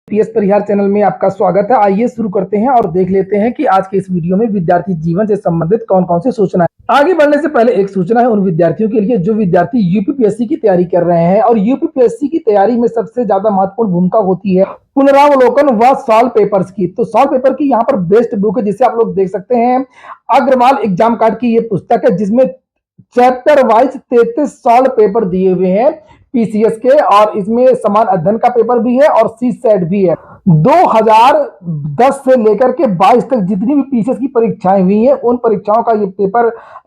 PS परिहार channel में आपका स्वागत है। आइए शुरू करते हैं और देख लेते हैं कि आज के इस वीडियो में विद्यार्थी जीवन से संबंधित कौन कौन सी सूचना है। आगे बढ़ने से पहले एक सूचना है उन विद्यार्थियों के लिए जो विद्यार्थी यूपीपीएससी की तैयारी कर रहे हैं। और यूपीपीएससी की तैयारी में सबसे ज्यादा महत्वपूर्ण भूमिका होती है पुनरावलोकन व सॉल्व पेपर्स की। तो सॉल्व पेपर की यहाँ पर बेस्ट बुक है जिसे आप लोग देख सकते हैं। अग्रवाल एग्जाम कार्ड की ये पुस्तक है जिसमें चैप्टर वाइज 33 सॉल्व पेपर दिए हुए हैं पीसीएस के, और इसमें समान अध्ययन का पेपर भी है और सी सेट भी है। 2010 से लेकर के 22 तक जितनी भी पीसीएस की परीक्षाएं हुई हैं उन परीक्षाओं का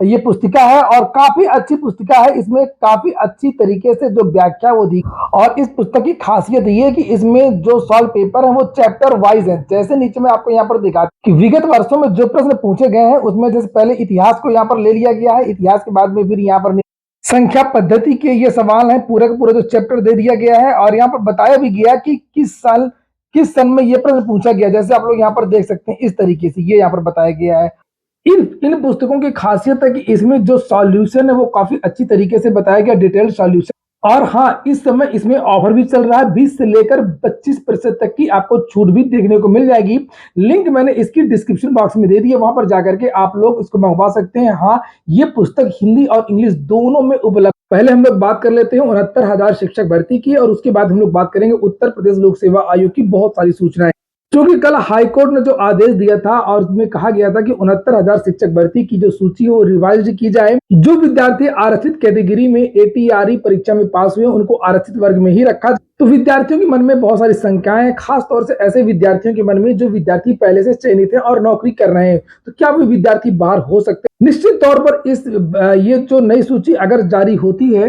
ये पुस्तिका है और काफी अच्छी पुस्तिका है। इसमें काफी अच्छी तरीके से जो व्याख्या वो दी, और इस पुस्तक की खासियत ये है कि इसमें जो सॉल्व पेपर है वो चैप्टर वाइज है। जैसे नीचे में आपको यहाँ पर दिखा कि विगत वर्षों में जो प्रश्न पूछे गए हैं उसमें जैसे पहले इतिहास को यहाँ पर ले लिया गया है, इतिहास के बाद में फिर यहाँ पर संख्या पद्धति के ये सवाल हैं, पूरा का पूरा जो चैप्टर दे दिया गया है। और यहाँ पर बताया भी गया कि किस सन में ये प्रश्न पूछा गया। जैसे आप लोग यहाँ पर देख सकते हैं इस तरीके से ये यहाँ पर बताया गया है। इन पुस्तकों की खासियत है कि इसमें जो सॉल्यूशन है वो काफी अच्छी तरीके से बताया गया, डिटेल्ड सॉल्यूशन। और हाँ, इस समय इसमें ऑफर भी चल रहा है, 20 से लेकर 25% तक की आपको छूट भी देखने को मिल जाएगी। लिंक मैंने इसकी डिस्क्रिप्शन बॉक्स में दे दी है, वहां पर जाकर के आप लोग इसको मंगवा सकते हैं। हाँ, ये पुस्तक हिंदी और इंग्लिश दोनों में उपलब्ध। पहले हम लोग बात कर लेते हैं 69,000 शिक्षक भर्ती की, और उसके बाद हम लोग बात करेंगे उत्तर प्रदेश लोक सेवा आयोग की बहुत सारी सूचनाएं। क्योंकि कल हाईकोर्ट ने जो आदेश दिया था और उसमें कहा गया था कि 69,000 शिक्षक भर्ती की जो सूची है वो रिवाइज की जाए। जो विद्यार्थी आरक्षित कैटेगरी में एटीआरई परीक्षा में पास हुए उनको आरक्षित वर्ग में ही रखा। तो विद्यार्थियों के मन में बहुत सारी शंकाएं हैं, खास तौर से ऐसे विद्यार्थियों के मन में जो विद्यार्थी पहले से चयनित है और नौकरी कर रहे हैं, तो क्या वो विद्यार्थी बाहर हो सकते हैं? निश्चित तौर पर ये जो नई सूची अगर जारी होती है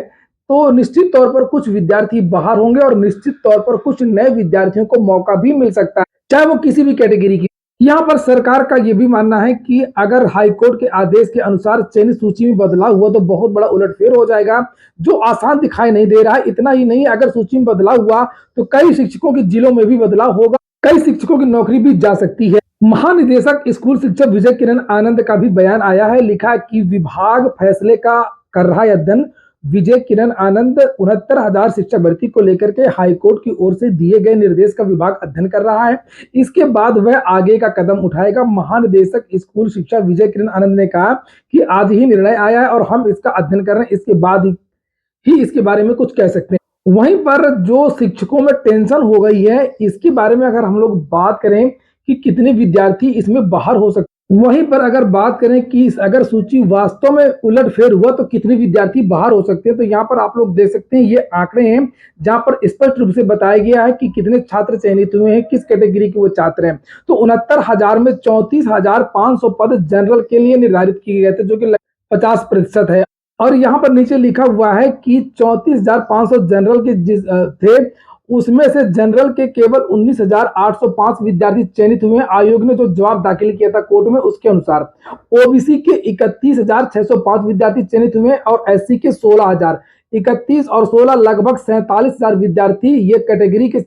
तो निश्चित तौर पर कुछ विद्यार्थी बाहर होंगे और निश्चित तौर पर कुछ नए विद्यार्थियों को मौका भी मिल सकता है, चाहे वो किसी भी कैटेगरी की। यहाँ पर सरकार का यह भी मानना है कि अगर हाईकोर्ट के आदेश के अनुसार चयनित सूची में बदलाव हुआ तो बहुत बड़ा उलटफेर हो जाएगा, जो आसान दिखाई नहीं दे रहा है। इतना ही नहीं, अगर सूची में बदलाव हुआ तो कई शिक्षकों के जिलों में भी बदलाव होगा, कई शिक्षकों की नौकरी भी जा सकती है। महानिदेशक स्कूल शिक्षा विजय किरण आनंद का भी बयान आया है, लिखा कि विभाग फैसले का कर रहा है अध्ययन। विजय किरण आनंद 69,000 शिक्षक भर्ती को लेकर के हाईकोर्ट की ओर से दिए गए निर्देश का विभाग अध्ययन कर रहा है। इसके बाद वह आगे का कदम उठाएगा। महानिदेशक स्कूल शिक्षा विजय किरण आनंद ने कहा कि आज ही निर्णय आया है और हम इसका अध्ययन कर रहे हैं, इसके बाद ही इसके बारे में कुछ कह सकते हैं। वहीं पर जो शिक्षकों में टेंशन हो गई है, इसके बारे में अगर हम लोग बात करें कि कितने विद्यार्थी इसमें बाहर हो सकते, वहीं पर अगर बात करें कि अगर सूची वास्तव में उलटफेर हुआ तो कितने विद्यार्थी बाहर हो सकते हैं, तो यहाँ पर आप लोग देख सकते हैं ये आंकड़े हैं जहां पर स्पष्ट रूप से बताया गया है कि कितने छात्र चयनित हुए हैं, किस कैटेगरी के वो छात्र हैं। तो 69,000 में 34,500 पद जनरल के लिए निर्धारित किए गए थे, जो कि 50% है। और यहाँ पर नीचे लिखा हुआ है कि 34,500 जनरल के थे, उसमें से जनरल के केवल 19,805 विद्यार्थी चयनित हुए। आयोग ने जो जवाब दाखिल किया था कोर्ट में उसके अनुसार ओबीसी के 31,605 विद्यार्थी चयनित हुए और एससी के 16,000। 31 और 16 लगभग 47,000 विद्यार्थी ये कैटेगरी के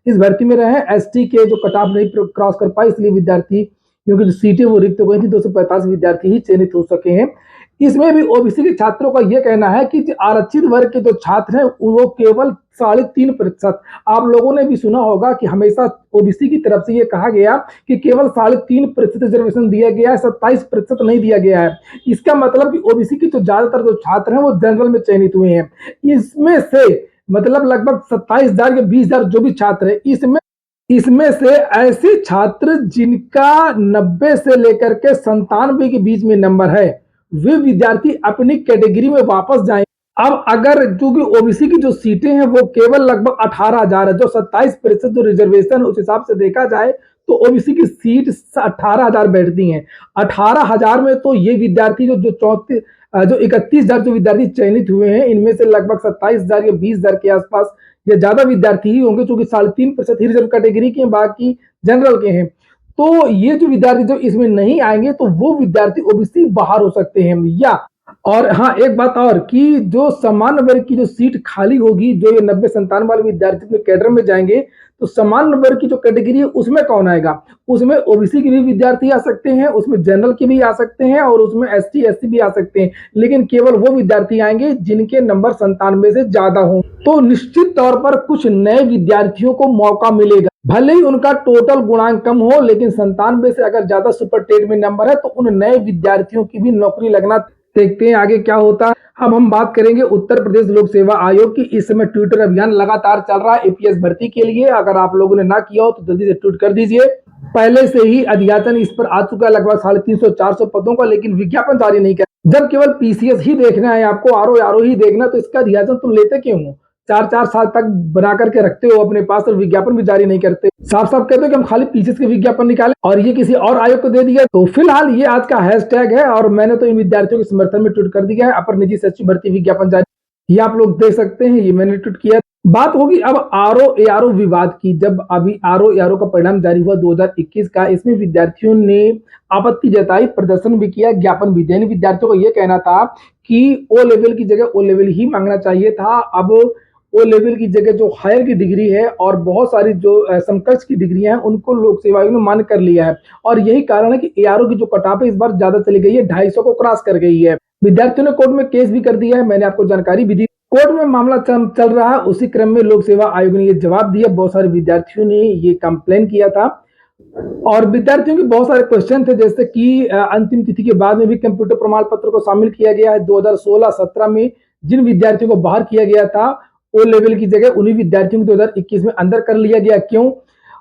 इस भर्ती में रहे। एसटी के जो कट ऑफ नहीं क्रॉस कर पाए, इसलिए विद्यार्थी क्योंकि जो सीटें वो रिक्त हो गई थी, 245 विद्यार्थी ही चयनित हो सके हैं। इसमें भी ओबीसी के छात्रों का यह कहना है कि आरक्षित वर्ग के जो छात्र हैं वो केवल 3.5%। आप लोगों ने भी सुना होगा कि हमेशा ओबीसी की तरफ से यह कहा गया कि केवल 3.5% रिजर्वेशन दिया गया है, 27% नहीं दिया गया है। इसका मतलब कि ओबीसी के जो ज्यादातर जो छात्र हैं वो जनरल में चयनित हुए हैं। इसमें से मतलब लगभग 27,000 या 20,000 जो भी छात्र है, इसमें से ऐसे छात्र जिनका 90 से लेकर के 97 के बीच में नंबर है, वे विद्यार्थी अपनी कैटेगरी में वापस जाएं। अब अगर क्योंकि ओबीसी की जो सीटें हैं वो केवल लगभग 18,000 है, जो 27% जो रिजर्वेशन उस हिसाब से देखा जाए तो ओबीसी की सीट 18,000 बैठती हैं। 18,000 में तो ये विद्यार्थी जो 31,000 जो विद्यार्थी चयनित हुए हैं, इनमें से लगभग 27,000 या 20,000 के आसपास या ज्यादा विद्यार्थी ही होंगे, क्योंकि 3.5% ही रिजर्व कैटेगरी के, बाकी जनरल के हैं। तो ये जो विद्यार्थी जो इसमें नहीं आएंगे तो वो विद्यार्थी ओबीसी बाहर हो सकते हैं। या और हाँ, एक बात और कि जो सामान्य वर्ग की जो सीट खाली होगी, जो ये 90-97 वाले विद्यार्थी अपने कैडर में जाएंगे, तो सामान्य वर्ग की जो कैटेगरी है उसमें कौन आएगा? उसमें ओबीसी के भी विद्यार्थी आ सकते हैं, उसमें जनरल के भी आ सकते हैं और उसमें एसटी एससी भी आ सकते हैं, लेकिन केवल वो विद्यार्थी आएंगे जिनके नंबर 97 से ज्यादा हो। तो निश्चित तौर पर कुछ नए विद्यार्थियों को मौका मिलेगा, भले ही उनका टोटल गुणांक कम हो, लेकिन 97 से अगर ज्यादा सुपर टेट में नंबर है तो उन नए विद्यार्थियों की भी नौकरी लगना। देखते हैं आगे क्या होता है। अब हम बात करेंगे उत्तर प्रदेश लोक सेवा आयोग की। इस समय ट्विटर अभियान लगातार चल रहा है एपीएस भर्ती के लिए। अगर आप लोगों ने ना किया हो तो जल्दी से ट्वीट कर दीजिए। पहले से ही अध्याचन इस पर आ चुका है, लगभग 350-400 पदों का, लेकिन विज्ञापन जारी नहीं कर। जब केवल पीसीएस ही देखना है आपको, आरओ आरओ ही देखना, तो इसका अध्याचन तुम लेते क्यों हो? 4-4 साल तक बना करके रखते हो अपने पास और विज्ञापन भी जारी नहीं करते। साफ साफ कहते हो कि हम खाली पीसीएस के विज्ञापन निकाले और ये किसी और आयोग को दे दिया। तो फिलहाल ये आज का हैशटैग है और मैंने तो इन विद्यार्थियों के समर्थन में ट्वीट कर दिया है, अपर निजी सचिव भर्ती विज्ञापन जारी। ये आप लोग देख सकते हैं, ये मैंने ट्वीट किया। बात होगी अब आरओ एआरओ विवाद की। जब अभी आरओ एआरओ का परिणाम जारी हुआ 2021 का, इसमें विद्यार्थियों ने आपत्ति जताई, प्रदर्शन भी किया, ज्ञापन भी दिया। विद्यार्थियों का यह कहना था कि ओ लेवल की जगह ओ लेवल ही मांगना चाहिए था। अब ओ लेवल की जगह जो हायर की डिग्री है और बहुत सारी जो समकक्ष की डिग्रियां हैं उनको लोक सेवा आयोग ने मान्य कर लिया है। और यही कारण है कि एआरओ की जो कटाप है इस बार ज्यादा चली गई है, 250 को क्रॉस कर गई है। विद्यार्थियों ने कोर्ट में केस भी कर दिया है, मैंने आपको जानकारी भी दी। कोर्ट में मामला चल रहा है, उसी क्रम में लोक सेवा आयोग ने ये जवाब दिया। बहुत सारे विद्यार्थियों ने ये कंप्लेन किया था और विद्यार्थियों के बहुत सारे क्वेश्चन थे, जैसे कि अंतिम तिथि के बाद में भी कंप्यूटर प्रमाण पत्र को शामिल किया गया है। 2016-17 में जिन विद्यार्थियों को बाहर किया गया था ओ लेवल की जगह, उन्हीं विद्यार्थियों को 2021 में अंदर कर लिया गया। क्यों?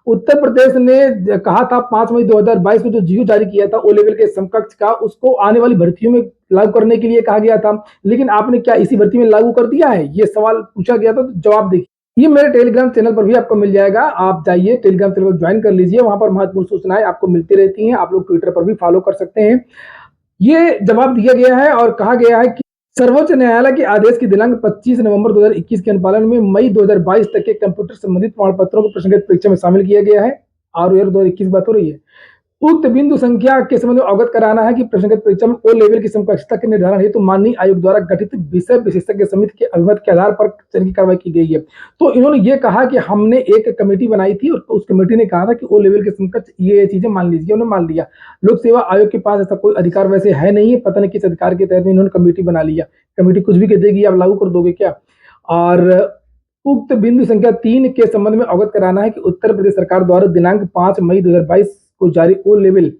उत्तर प्रदेश ने कहा था 5 मई 2022 में जो जीओ जारी किया था ओ लेवल के समकक्ष का, उसको आने वाली भर्तियों में लागू करने के लिए कहा गया था, लेकिन आपने क्या इसी भर्ती में लागू कर दिया है? ये सवाल पूछा गया था। तो जवाब देखिए, ये मेरे टेलीग्राम चैनल पर भी आपको मिल जाएगा। आप जाइए टेलीग्राम चैनल को ज्वाइन कर लीजिए, वहां पर महत्वपूर्ण सूचनाएं आपको मिलती रहती हैं। आप लोग ट्विटर पर भी फॉलो कर सकते हैं। ये जवाब दिया गया है और कहा गया है कि सर्वोच्च न्यायालय के आदेश की दिनांक 25 नवंबर 2021 के अनुपालन में मई 2022 तक के कंप्यूटर संबंधित प्रमाण पत्रों को प्रसंगित परीक्षा में शामिल किया गया है। और 2021 बात हो रही है। उक्त बिंदु संख्या के संबंध में अवगत कराना है कि प्रसंगित परीक्षा में ओ लेवल की समकक्षता के निर्धारण हेतु माननीय आयोग द्वारा गठित विषय विशेषज्ञ समिति के अभिमत के आधार पर चयन की कार्रवाई की गई है। तो इन्होंने ये कहा कि हमने एक कमेटी बनाई थी और उस कमेटी ने कहा था कि ओ लेवल के समकक्ष ये चीजें मान लीजिए, उन्होंने मान लिया। लोक सेवा आयोग के पास ऐसा कोई अधिकार वैसे है नहीं है, पता नहीं किस अधिकार के तहत इन्होंने कमेटी बना लिया। कमेटी कुछ भी कह देगी, आप लागू कर दोगे क्या? और उक्त बिंदु संख्या 3 के संबंध में अवगत कराना है कि उत्तर प्रदेश सरकार द्वारा दिनांक 5 मई 2022 को जारी ओ लेवल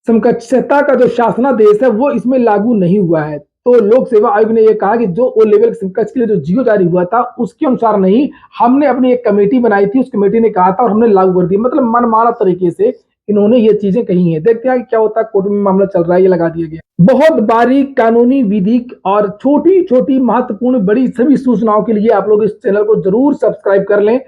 समकक्षता का जो शासनादेश है वो इसमें लागू नहीं हुआ है। तो लोक सेवा आयोग ने यह कहा कि जो ओ लेवल समकक्ष के लिए जो जीओ जारी हुआ था उसके अनुसार नहीं, हमने अपनी एक कमेटी बनाई थी, उस कमेटी ने कहा था और हमने लागू कर दिया। मतलब मनमाना तरीके से इन्होंने ये चीजें कही हैं। देखते हैं कि क्या होता है। कोर्ट में मामला चल रहा है, ये लगा दिया गया। बहुत बारीक कानूनी विधिक और छोटी छोटी महत्वपूर्ण बड़ी सभी सूचनाओं के लिए आप लोग इस चैनल को जरूर सब्सक्राइब कर लें।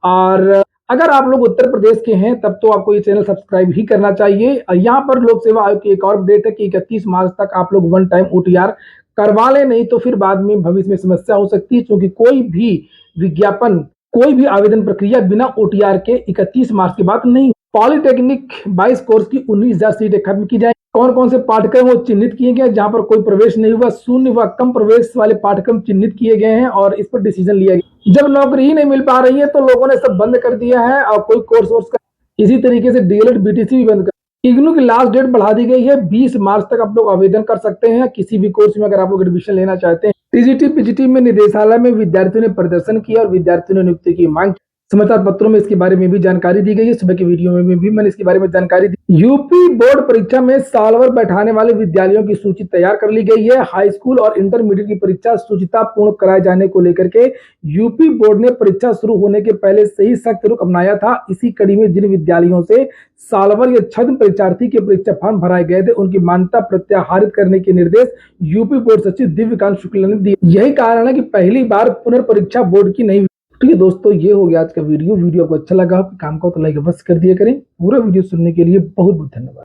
और अगर आप लोग उत्तर प्रदेश के हैं तब तो आपको ये चैनल सब्सक्राइब ही करना चाहिए। यहाँ पर लोक सेवा आयोग की एक और अपडेट है कि 31 मार्च तक आप लोग वन टाइम ओटीआर करवा लें, नहीं तो फिर बाद में भविष्य में समस्या हो सकती है, क्योंकि कोई भी विज्ञापन, कोई भी आवेदन प्रक्रिया बिना ओटीआर के 31 मार्च के बाद नहीं। पॉलिटेक्निक 22 कोर्स की 19,000 सीटें खत्म की जाए। कौन कौन से पाठ्यक्रम वो चिन्हित किए गए जहां पर कोई प्रवेश नहीं हुआ, शून्य व कम प्रवेश वाले पाठ्यक्रम चिन्हित किए गए हैं और इस पर डिसीजन लिया गया। जब नौकरी ही नहीं मिल पा रही है तो लोगों ने सब बंद कर दिया है और कोई कोर्स वोर्स का। इसी तरीके से डीएलएड बीटीसी भी बंद कर। इग्नू की लास्ट डेट बढ़ा दी गई है, 20 मार्च तक आप लोग आवेदन कर सकते हैं किसी भी कोर्स में अगर आप लोग एडमिशन लेना चाहते हैं। टीजीटी पीजीटी में निदेशालय में विद्यार्थियों ने प्रदर्शन किया और विद्यार्थियों ने नियुक्ति की मांग। समाचार पत्रों में इसके बारे में भी जानकारी दी गई है, सुबह की वीडियो में भी मैंने इसके बारे में जानकारी दी। यूपी बोर्ड परीक्षा में साल भर बैठाने वाले विद्यालयों की सूची तैयार कर ली गई है। हाई स्कूल और इंटरमीडिएट की परीक्षा सूचिता पूर्ण कराए जाने को लेकर के यूपी बोर्ड ने परीक्षा शुरू होने के पहले से ही सख्त रुख अपनाया था। इसी कड़ी में जिन विद्यालयों से साल भर या छद्म परीक्षार्थी के परीक्षा फॉर्म भराए गए थे उनकी मान्यता प्रत्याहारित करने के निर्देश यूपी बोर्ड सचिव दिव्यकांत शुक्ला ने दिए। यही कारण है कि पहली बार पुनर्परीक्षा बोर्ड की नहीं। ठीक है दोस्तों, ये हो गया आज का वीडियो। वीडियो को अच्छा लगा, काम को तो लाइक अवश्य कर दिया करें। पूरा वीडियो सुनने के लिए बहुत बहुत धन्यवाद।